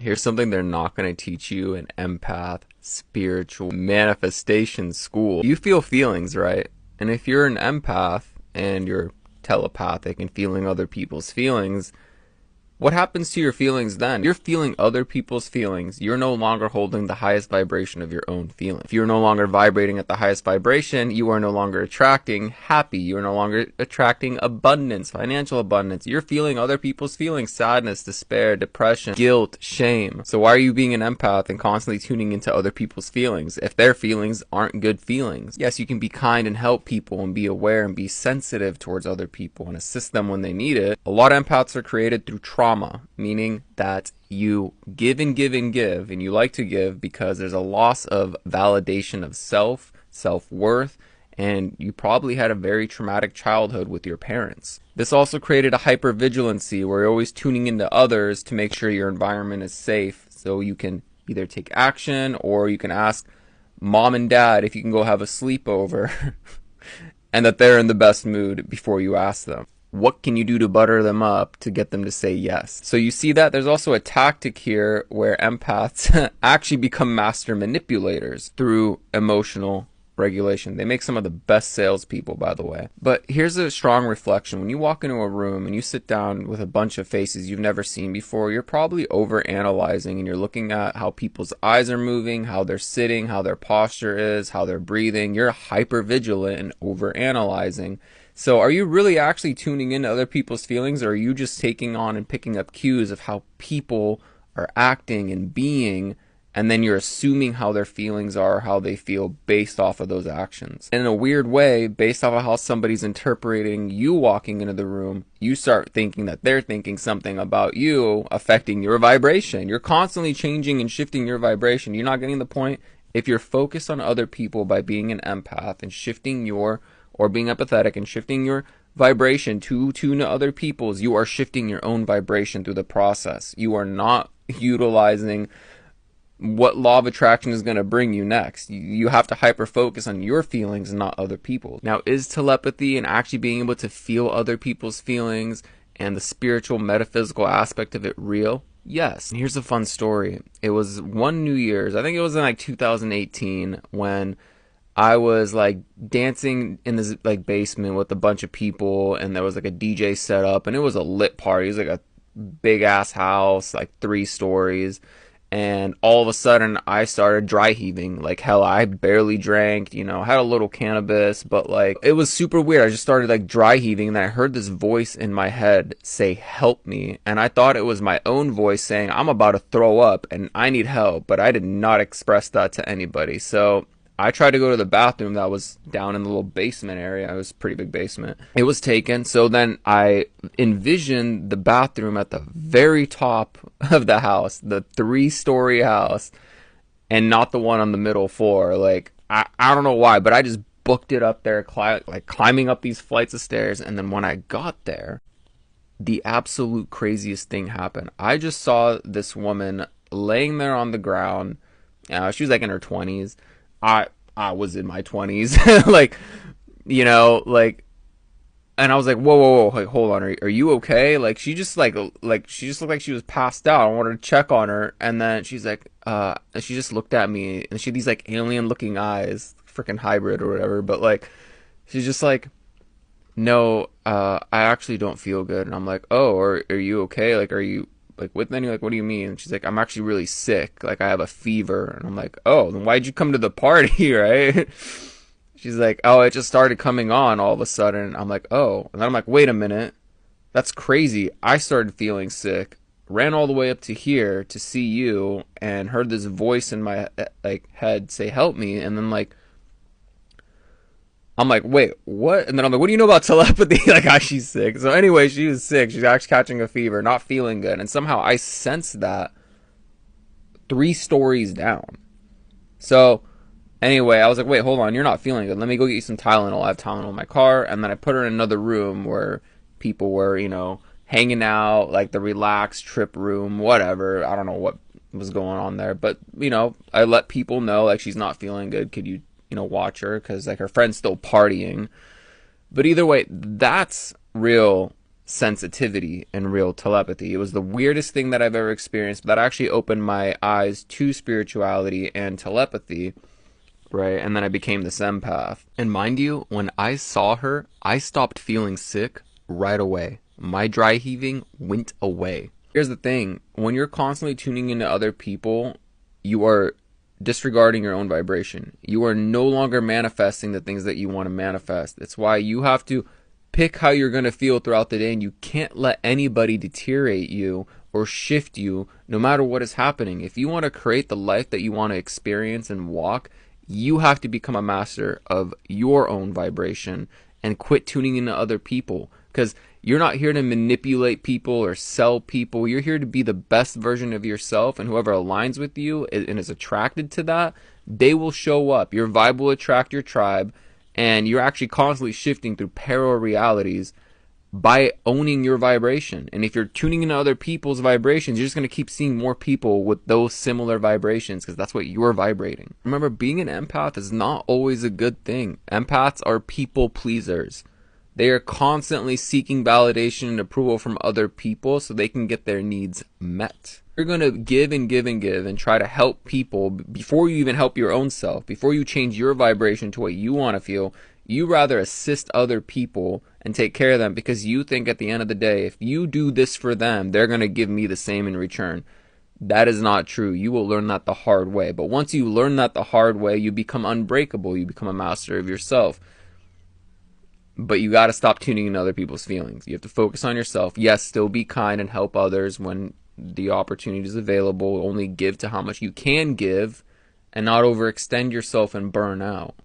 Here's something they're not going to teach you in empath, spiritual manifestation school. You feel feelings, right? And if you're an empath and you're telepathic and feeling other people's feelings, what happens to your feelings then? You're feeling other people's feelings. You're no longer holding the highest vibration of your own feeling. If you're no longer vibrating at the highest vibration, you are no longer attracting happy. You're no longer attracting abundance, financial abundance. You're feeling other people's feelings, sadness, despair, depression, guilt, shame. So why are you being an empath and constantly tuning into other people's feelings if their feelings aren't good feelings? Yes, you can be kind and help people and be aware and be sensitive towards other people and assist them when they need it. A lot of empaths are created through trauma, meaning that you give and give and give, and you like to give because there's a loss of validation of self-worth, and you probably had a very traumatic childhood with your parents. This also created a hypervigilancy where you're always tuning into others to make sure your environment is safe, so you can either take action or you can ask mom and dad if you can go have a sleepover and that they're in the best mood before you ask them. What can you do to butter them up to get them to say yes? So you see that there's also a tactic here where empaths actually become master manipulators through emotional regulation. They make some of the best salespeople, by the way. But here's a strong reflection. When you walk into a room and you sit down with a bunch of faces you've never seen before, you're probably overanalyzing, and you're looking at how people's eyes are moving, how they're sitting, how their posture is, how they're breathing. You're hypervigilant and overanalyzing. So are you really actually tuning into other people's feelings, or are you just taking on and picking up cues of how people are acting and being, and then you're assuming how their feelings are, how they feel based off of those actions? And in a weird way, based off of how somebody's interpreting you walking into the room, you start thinking that they're thinking something about you affecting your vibration. You're constantly changing and shifting your vibration. You're not getting the point? If you're focused on other people by being an empath and shifting your or being empathetic and shifting your vibration to tune to other people's, you are shifting your own vibration through the process. You are not utilizing what law of attraction is going to bring you next. You have to hyper focus on your feelings and not other people's. Now, is telepathy and actually being able to feel other people's feelings and the spiritual metaphysical aspect of it real? Yes. And here's a fun story. It was one New Year's, I think it was in like 2018, when I was like dancing in this like basement with a bunch of people, and there was like a DJ set up, and it was a lit party. It was like a big ass house, like 3 stories. And all of a sudden I started dry heaving like hell. I barely drank, had a little cannabis, but like it was super weird. I just started like dry heaving, and then I heard this voice in my head say, "Help me." And I thought it was my own voice saying, "I'm about to throw up and I need help," but I did not express that to anybody. So I tried to go to the bathroom that was down in the little basement area. It was a pretty big basement. It was taken. So then I envisioned the bathroom at the very top of the house, the 3-story house, and not the one on the middle floor. Like, I don't know why, but I just booked it up there, climbing up these flights of stairs. And then when I got there, the absolute craziest thing happened. I just saw this woman laying there on the ground. She was like in her 20s. I was in my 20s, and I was like, whoa, like, hold on, are you okay? Like, she just looked like she was passed out. I wanted to check on her, and then she's like, and she just looked at me, and she had these like alien looking eyes, freaking hybrid or whatever, but like, she's just like, "No, I actually don't feel good." And I'm like, "Oh, are you okay? Like, are you like with any, like, what do you mean?" And she's like, "I'm actually really sick. Like, I have a fever." And I'm like, "Oh, then why'd you come to the party?" Right? She's like, "Oh, it just started coming on all of a sudden." I'm like, "Oh." And then I'm like, "Wait a minute. That's crazy. I started feeling sick, ran all the way up to here to see you, and heard this voice in my like head say, 'Help me.'" And then like, I'm like, "Wait, what?" And then I'm like, "What do you know about telepathy?" Like, how she's sick. So anyway, she was sick. She's actually catching a fever, not feeling good. And somehow I sensed that 3 stories down. So anyway, I was like, "Wait, hold on. You're not feeling good. Let me go get you some Tylenol." I have Tylenol in my car. And then I put her in another room where people were, hanging out, like the relaxed trip room, whatever. I don't know what was going on there. But, I let people know, like, she's not feeling good. Could you watch her, because like her friend's still partying. But either way, that's real sensitivity and real telepathy. It was the weirdest thing that I've ever experienced, but that actually opened my eyes to spirituality and telepathy, right? And then I became this empath. And mind you, when I saw her, I stopped feeling sick right away. My dry heaving went away. Here's the thing, when you're constantly tuning into other people, you are disregarding your own vibration. You are no longer manifesting the things that you want to manifest. That's why you have to pick how you're going to feel throughout the day, and you can't let anybody deteriorate you or shift you no matter what is happening. If you want to create the life that you want to experience and walk, you have to become a master of your own vibration and quit tuning into other people, because you're not here to manipulate people or sell people. You're here to be the best version of yourself, and whoever aligns with you and is attracted to that, they will show up. Your vibe will attract your tribe, and you're actually constantly shifting through parallel realities by owning your vibration. And if you're tuning into other people's vibrations, you're just going to keep seeing more people with those similar vibrations, because that's what you're vibrating. Remember, being an empath is not always a good thing. Empaths are people pleasers. They are constantly seeking validation and approval from other people so they can get their needs met. You're going to give and give and give and try to help people before you even help your own self. Before you change your vibration to what you want to feel, you rather assist other people and take care of them, because you think at the end of the day, if you do this for them, they're going to give me the same in return. That is not true. You will learn that the hard way. But once you learn that the hard way, you become unbreakable. You become a master of yourself. But you got to stop tuning in other people's feelings. You have to focus on yourself. Yes, still be kind and help others when the opportunity is available. Only give to how much you can give and not overextend yourself and burn out.